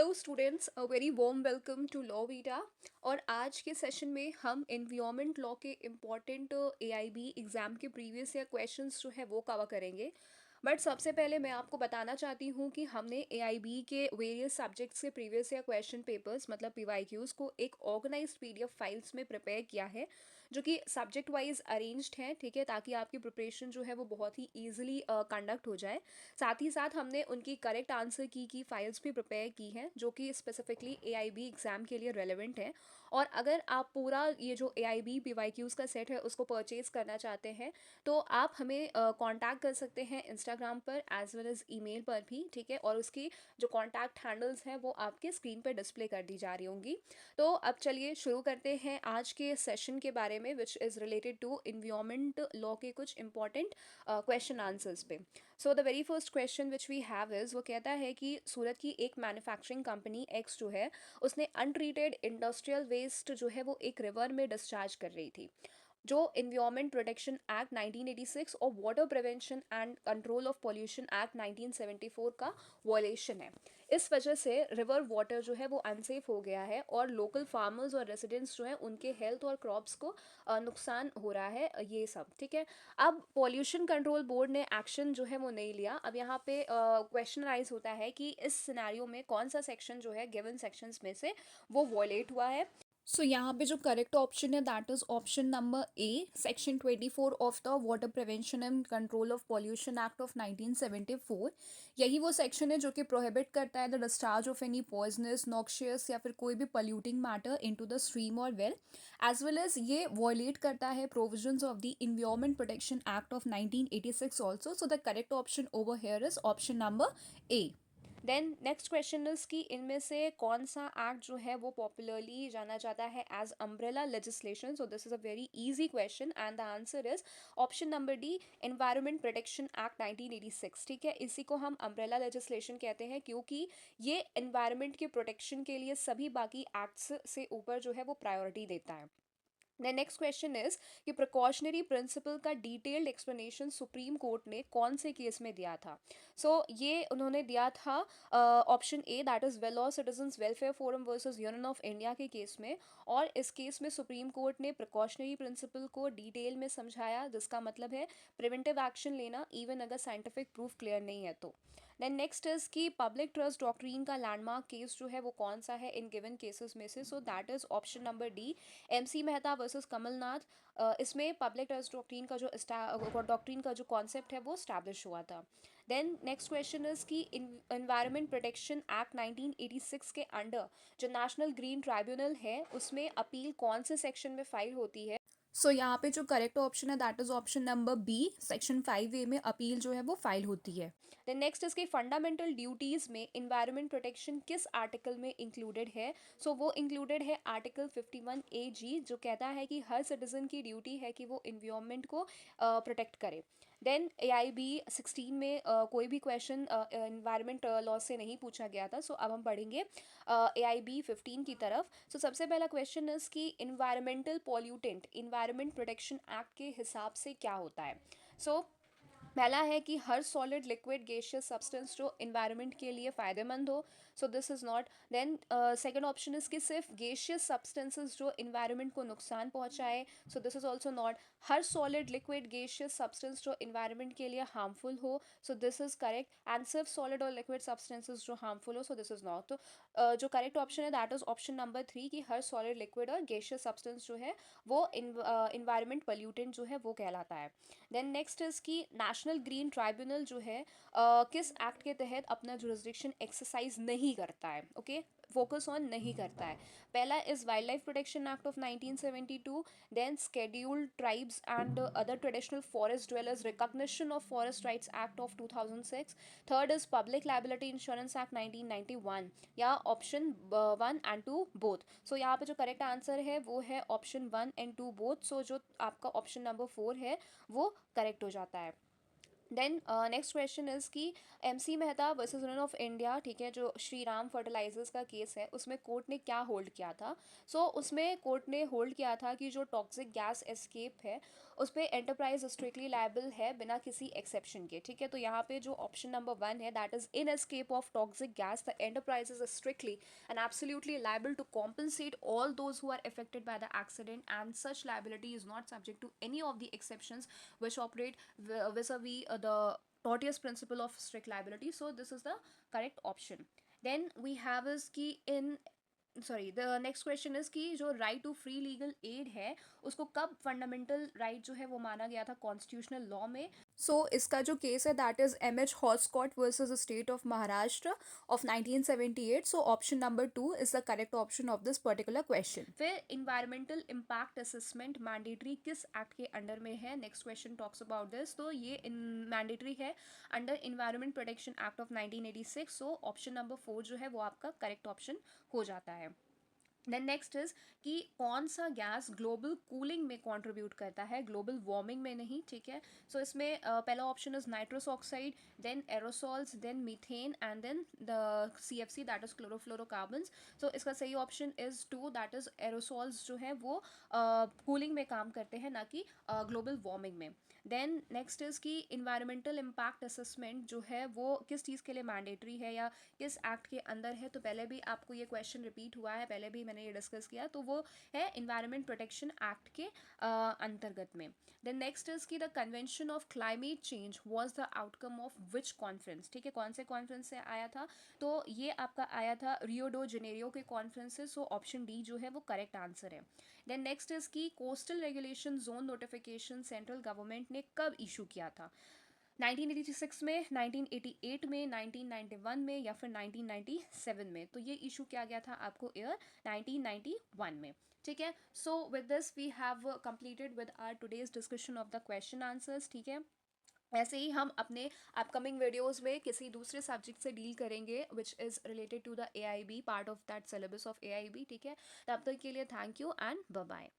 Hello students, a very warm welcome to law Vita. और आज के सेशन में हम एनवायरमेंट लॉ के इम्पॉर्टेंट एआईबी एग्ज़ाम के प्रीवियस ईयर क्वेश्चंस जो है वो कवर करेंगे। बट सबसे पहले मैं आपको बताना चाहती हूँ कि हमने एआईबी के वेरियस सब्जेक्ट्स के प्रीवियस ईयर क्वेश्चन पेपर्स मतलब पीवाईक्यूज़ को एक ऑर्गेनाइज्ड पीडीएफ फाइल्स में प्रिपेयर किया है, जो कि सब्जेक्ट वाइज अरेंज्ड है, ठीक है, ताकि आपकी प्रिपरेशन जो है वो बहुत ही ईजिली कंडक्ट हो जाए। साथ ही साथ हमने उनकी करेक्ट आंसर की फाइल्स भी प्रिपेयर की हैं, जो कि स्पेसिफिकली एआईबी एग्ज़ाम के लिए रेलेवेंट है। और अगर आप पूरा ये जो एआईबी पीवाईक्यूज़ का सेट है उसको परचेज करना चाहते हैं, तो आप हमें कांटेक्ट कर सकते हैं इंस्टाग्राम पर एज वेल एज़ ईमेल पर भी, ठीक है। और उसकी जो कांटेक्ट हैंडल्स हैं वो आपके स्क्रीन पर डिस्प्ले कर दी जा रही होंगी। तो अब चलिए शुरू करते हैं आज के सेशन के बारे में, which is related to environment law के कुछ इंपॉर्टेंट क्वेश्चन आंसर्स पे। So the very first question which we have is, वो कहता है कि सूरत की एक मैन्युफैक्चरिंग कंपनी एक्स जो है, उसने अनट्रीटेड इंडस्ट्रियल वेस्ट जो है वो एक रिवर में डिस्चार्ज कर रही थी, जो इन्वायरमेंट प्रोटेक्शन एक्ट 1986 और water prevention and control of pollution act 1974 का वॉयलेशन है। इस वजह से रिवर वाटर जो है वो अनसेफ हो गया है और लोकल फार्मर्स और रेसिडेंट्स जो है उनके हेल्थ और क्रॉप्स को नुकसान हो रहा है, ये सब, ठीक है। अब पॉल्यूशन कंट्रोल बोर्ड ने एक्शन जो है वो नहीं लिया। अब यहाँ पे क्वेश्चन राइज होता है कि इस सिनेरियो में कौन सा सेक्शन जो है गिवन सेक्शंस में से वो वॉयलेट हुआ है। सो यहाँ पे जो करेक्ट ऑप्शन है that is option number A, section 24 of the water prevention and control of pollution act of 1974। यही वो सेक्शन है जो कि प्रोहिबिट करता है the discharge of any poisonous, noxious या फिर कोई भी polluting matter into the stream और वेल, एज वेल एज ये वॉयलेट करता है provisions of the environment protection act of 1986 also. So the correct option over here is option number A. Then next question is कि इनमें से कौन सा act जो है वो पॉपुलरली जाना जाता है as umbrella legislation. So this is a very easy question and the answer is option number D, environment protection act 1986, ठीक है। इसी को हम अम्ब्रेला लेजिस्लेशन कहते हैं क्योंकि ये एनवायरमेंट के प्रोटेक्शन के लिए सभी बाकी एक्ट्स से ऊपर जो है वो प्रायोरिटी देता है। द नेक्स्ट क्वेश्चन इज कि प्रिकॉशनरी प्रिंसिपल का डिटेल्ड एक्सप्लेनेशन सुप्रीम कोर्ट ने कौन से केस में दिया था। ये उन्होंने दिया था option A, that is well law citizens welfare forum versus union of India के केस में। और इस केस में सुप्रीम कोर्ट ने प्रिकॉशनरी प्रिंसिपल को डिटेल में समझाया, जिसका मतलब है प्रिवेंटिव एक्शन लेना इवन अगर साइंटिफिक प्रूफ क्लियर नहीं है तो। देन नेक्स्ट इज कि पब्लिक ट्रस्ट डॉक्ट्रीन का लैंडमार्क केस जो है वो कौन सा है इन गिवन केसेस में से। So that is option number D, MC Mehta versus Kamalnath. इसमें पब्लिक ट्रस्ट डॉक्ट्रीन का जो कॉन्सेप्ट है वो स्टैब्लिश हुआ था। देन नेक्स्ट क्वेश्चन इज कि इन्वायरमेंट प्रोटेक्शन एक्ट 1986 के अंडर जो नेशनल ग्रीन ट्राइब्यूनल है उसमें अपील कौन से सेक्शन में फाइल होती है। यहाँ पे जो करेक्ट ऑप्शन है that is option number B, section 5A में अपील जो है वो फाइल होती है। देन नेक्स्ट इसके फंडामेंटल ड्यूटीज में इन्वायरमेंट प्रोटेक्शन किस आर्टिकल में इंक्लूडेड है। वो इंक्लूडेड है आर्टिकल 51AG, जो कहता है कि हर सिटीजन की ड्यूटी है कि वो इन्वायरमेंट को प्रोटेक्ट करे। देन AIB 16 में कोई भी क्वेश्चन इन्वायरमेंट लॉ से नहीं पूछा गया था। अब हम पढ़ेंगे AIB 15 की तरफ। सबसे पहला क्वेश्चन इज कि environmental pollutant environment protection act के हिसाब से क्या होता है। सो पहला है कि हर सॉलिड लिक्विड गैसियस सब्सटेंस जो इन्वायरमेंट के लिए फ़ायदेमंद हो। This is not. Then second option is कि सिर्फ गैसियस सब्सटेंसेस जो इन्वायरमेंट को नुकसान पहुंचाए। This is also not. हर सॉलिड लिक्विड गैसियस सब्सटेंस जो इन्वायरमेंट के लिए हार्मफुल हो। This is correct. एंड सिर्फ सॉलिड और लिक्विड सब्सटेंसेस जो हार्मफुल हो, दिस इज नॉट। तो जो करेक्ट ऑप्शन है दैट इज ऑप्शन नंबर 3 कि हर सॉलिड लिक्विड और गैसियस सब्सटेंस जो है वो इन्वायरमेंट पोल्यूटेंट जो है वो कहलाता है। देन नेक्स्ट इज कि नेशनल ग्रीन ट्राइब्यूनल जो है किस एक्ट के तहत अपना जुरिस्डिक्शन एक्सरसाइज नहीं करता है, ओके, फोकस ऑन नहीं करता है। पहला is wild life protection act of 1972, then scheduled tribes and other traditional forest dwellers recognition of forest rights act of 2006, third is public liability insurance act 1991, या option 1 and 2 both. यहाँ पे जो correct answer है वो है option 1 and 2 both. जो आपका option number 4 है वो करेक्ट हो जाता है। देन नेक्स्ट क्वेश्चन इज कि MC Mehta versus union of India, ठीक है, जो श्री राम फर्टिलाइजर्स का केस है, उसमें कोर्ट ने क्या होल्ड किया था? उसमें कोर्ट ने होल्ड किया था कि जो टॉक्सिक गैस एस्केप है उस पर एंटरप्राइज स्ट्रिक्टली लायबल है बिना किसी एक्सेप्शन के, ठीक है। तो यहाँ पे जो ऑप्शन नंबर वन है, that is in escape of toxic gas the enterprise is strictly and absolutely liable to compensate all those who are affected by the accident, and such liability is not subject to any of the exceptions which operate vis-a-vis the tortious principle of strict liability. So this is the correct option. Then we have is कि in sorry the next question is कि जो right to free legal aid है उसको कब fundamental right जो है वो माना गया था कॉन्स्टिट्यूशनल लॉ में? इसका जो केस है that is M H Hoskot versus state of Maharashtra of 1978। Option number two is the correct option of this particular question. फिर इन्वायरमेंटल इम्पैक्ट असेसमेंट मैंडेटरी किस एक्ट के अंडर में है? Next question talks about this. तो ये mandatory है under environment protection act of 1986। Option number four जो है वो आपका करेक्ट ऑप्शन हो जाता है। देन नेक्स्ट इज कि कौन सा गैस ग्लोबल कूलिंग में कंट्रीब्यूट करता है, ग्लोबल वार्मिंग में नहीं, ठीक है। इसमें पहला option is nitrous oxide, then aerosols, then methane and then the CFC that is chlorofluorocarbons. इसका सही option is two, that is aerosols जो है वो कूलिंग में काम करते हैं ना कि ग्लोबल वार्मिंग में। देन नेक्स्ट इज कि इन्वायरमेंटल इम्पैक्ट असेसमेंट जो है वो किस चीज़ के लिए मैंडेटरी है या किस एक्ट के अंदर है? तो पहले भी आपको ये क्वेश्चन रिपीट हुआ है, पहले भी मैंने ये डिस्कस किया, तो वो है इन्वायरमेंट प्रोटेक्शन एक्ट के अंतर्गत में। देन नेक्स्ट इज कि the convention of climate change was the outcome of which conference, ठीक है, कौन से कॉन्फ्रेंस से आया था? तो ये आपका आया था रियो डो जेनेरियो के कॉन्फ्रेंस से। ऑप्शन डी जो है वो करेक्ट आंसर है। देन नेक्स्ट इज की coastal regulation zone notification central government ने कब इशू किया था? 1986 में, 1988 में, 1991 में या फिर 1997 में? तो ये इशू किया गया था आपको ईयर 1991 में, ठीक है। With this we have completed with our today's discussion of the question answers, ठीक है। ऐसे ही हम अपने अपकमिंग वीडियोस में किसी दूसरे सब्जेक्ट से डील करेंगे which is related to the AIB, part of that syllabus of AIB, ठीक है। तब तक के लिए thank you and bye bye.